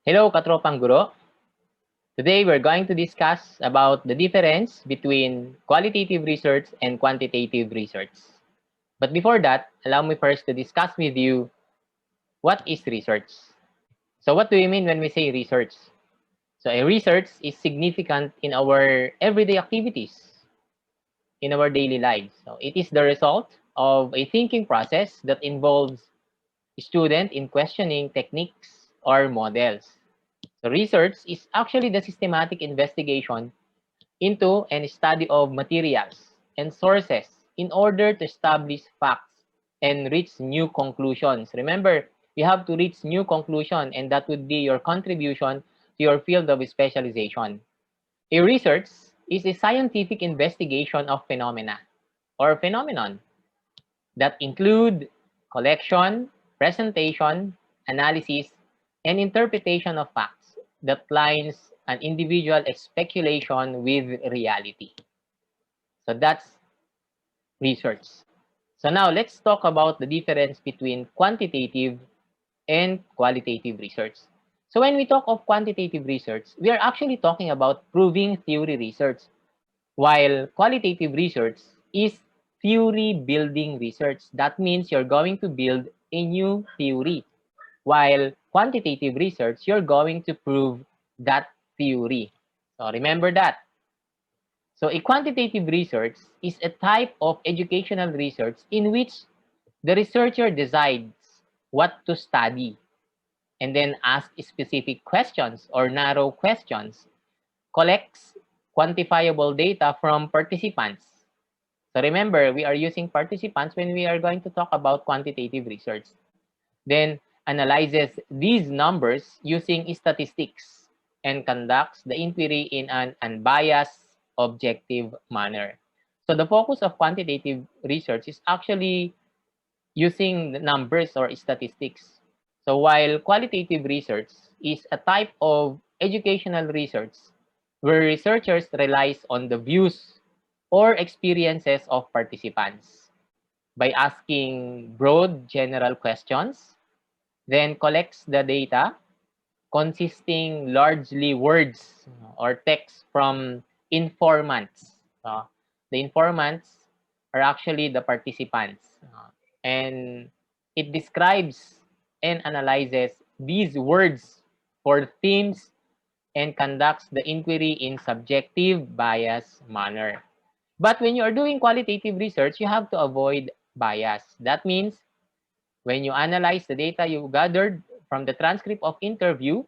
Hello, katropang guro. Today, we're going to discuss about the difference between qualitative research and quantitative research. But before that, allow me first to discuss with you what is research. So what do we mean when we say research? So a research is significant in our everyday activities, in our daily lives. So it is the result of a thinking process that involves student in questioning techniques or models. So research is actually the systematic investigation into and study of materials and sources in order to establish facts and reach new conclusions. Remember, you have to reach new conclusion, and that would be your contribution to your field of specialization. A research is a scientific investigation of phenomena or phenomenon that include collection, presentation, analysis, and interpretation of facts that lines an individual speculation with reality. So that's research. So now let's talk about the difference between quantitative and qualitative research. So when we talk of quantitative research, we are actually talking about proving theory research, while qualitative research is theory building research. That means you're going to build a new theory, while quantitative research, you're going to prove that theory. So remember that. So a quantitative research is a type of educational research in which the researcher decides what to study and then ask specific questions or narrow questions, collects quantifiable data from participants. So remember, we are using participants when we are going to talk about quantitative research. Then analyzes these numbers using statistics and conducts the inquiry in an unbiased, objective manner. So the focus of quantitative research is actually using the numbers or statistics. So while qualitative research is a type of educational research where researchers relies on the views or experiences of participants by asking broad general questions, then collects the data consisting largely words or text from informants. The informants are actually the participants. And it describes and analyzes these words for themes and conducts the inquiry in subjective bias manner. But when you are doing qualitative research, you have to avoid bias. That means when you analyze the data you gathered from the transcript of interview,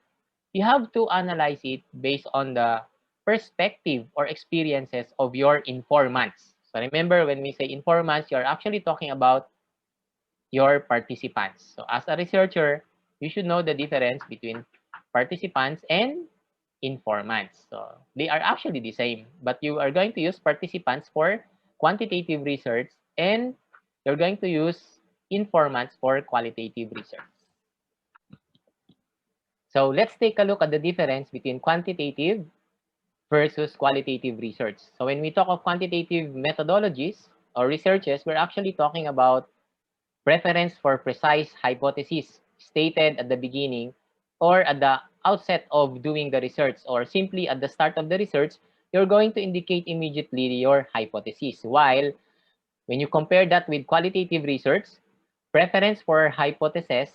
you have to analyze it based on the perspective or experiences of your informants. So remember, when we say informants, you're actually talking about your participants. So as a researcher, you should know the difference between participants and informants. So they are actually the same, but you are going to use participants for quantitative research and you're going to use informants for qualitative research. So let's take a look at the difference between quantitative versus qualitative research. So when we talk of quantitative methodologies or researches, we're actually talking about preference for precise hypotheses stated at the beginning or at the outset of doing the research, or simply at the start of the research, you're going to indicate immediately your hypothesis. While when you compare that with qualitative research, preference for hypotheses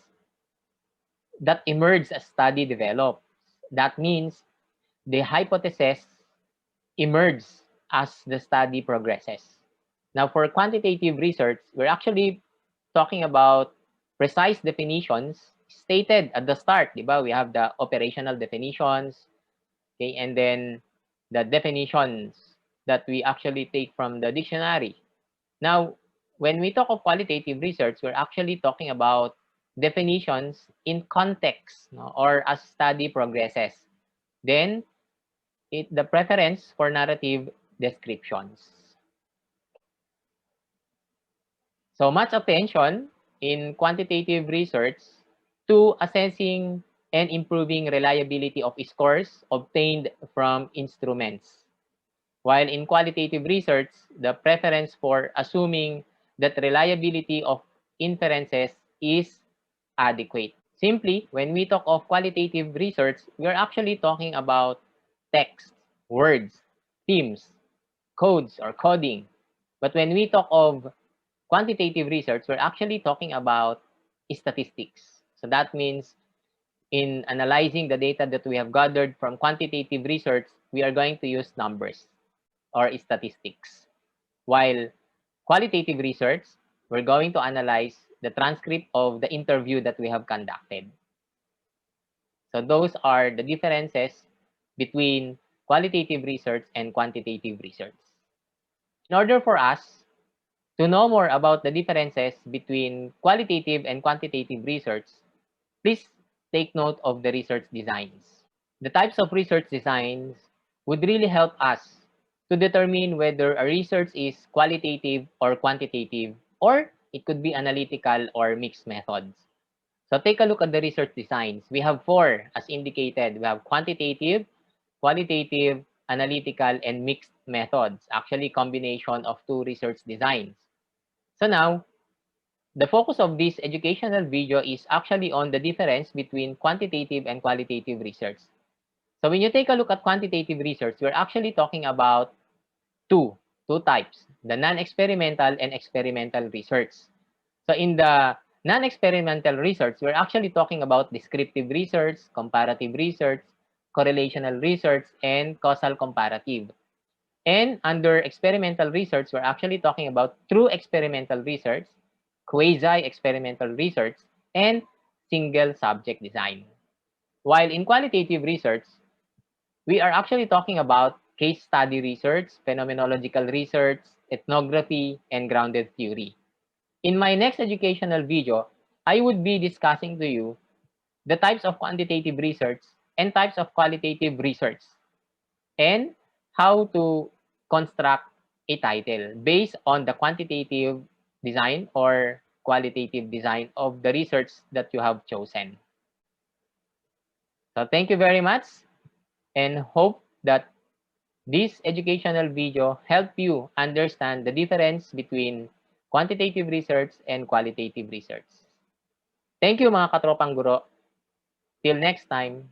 that emerge as study develops. That means the hypothesis emerge as the study progresses. Now, for quantitative research, we're actually talking about precise definitions stated at the start. Diba? We have the operational definitions, okay, and then the definitions that we actually take from the dictionary. Now, when we talk of qualitative research, we're actually talking about definitions in context, no, or as study progresses. Then, the preference for narrative descriptions. So much attention in quantitative research to assessing and improving reliability of scores obtained from instruments. While in qualitative research, the preference for assuming that reliability of inferences is adequate. Simply, when we talk of qualitative research, we are actually talking about text, words, themes, codes, or coding. But when we talk of quantitative research, we're actually talking about statistics. So that means in analyzing the data that we have gathered from quantitative research, we are going to use numbers or statistics. While qualitative research, we're going to analyze the transcript of the interview that we have conducted. So those are the differences between qualitative research and quantitative research. In order for us to know more about the differences between qualitative and quantitative research, please take note of the research designs. The types of research designs would really help us to determine whether a research is qualitative or quantitative, or it could be analytical or mixed methods. So take a look at the research designs. We have four as indicated. We have quantitative, qualitative, analytical, and mixed methods. Actually, combination of two research designs. So now, the focus of this educational video is actually on the difference between quantitative and qualitative research. So when you take a look at quantitative research, we're actually talking about two types, the non-experimental and experimental research. So in the non-experimental research, we're actually talking about descriptive research, comparative research, correlational research, and causal comparative. And under experimental research, we're actually talking about true experimental research, quasi-experimental research, and single subject design. While in qualitative research, we are actually talking about case study research, phenomenological research, ethnography, and grounded theory. In my next educational video, I would be discussing to you the types of quantitative research and types of qualitative research and how to construct a title based on the quantitative design or qualitative design of the research that you have chosen. So thank you very much and hope that this educational video helped you understand the difference between quantitative research and qualitative research. Thank you mga katropang guro. Till next time.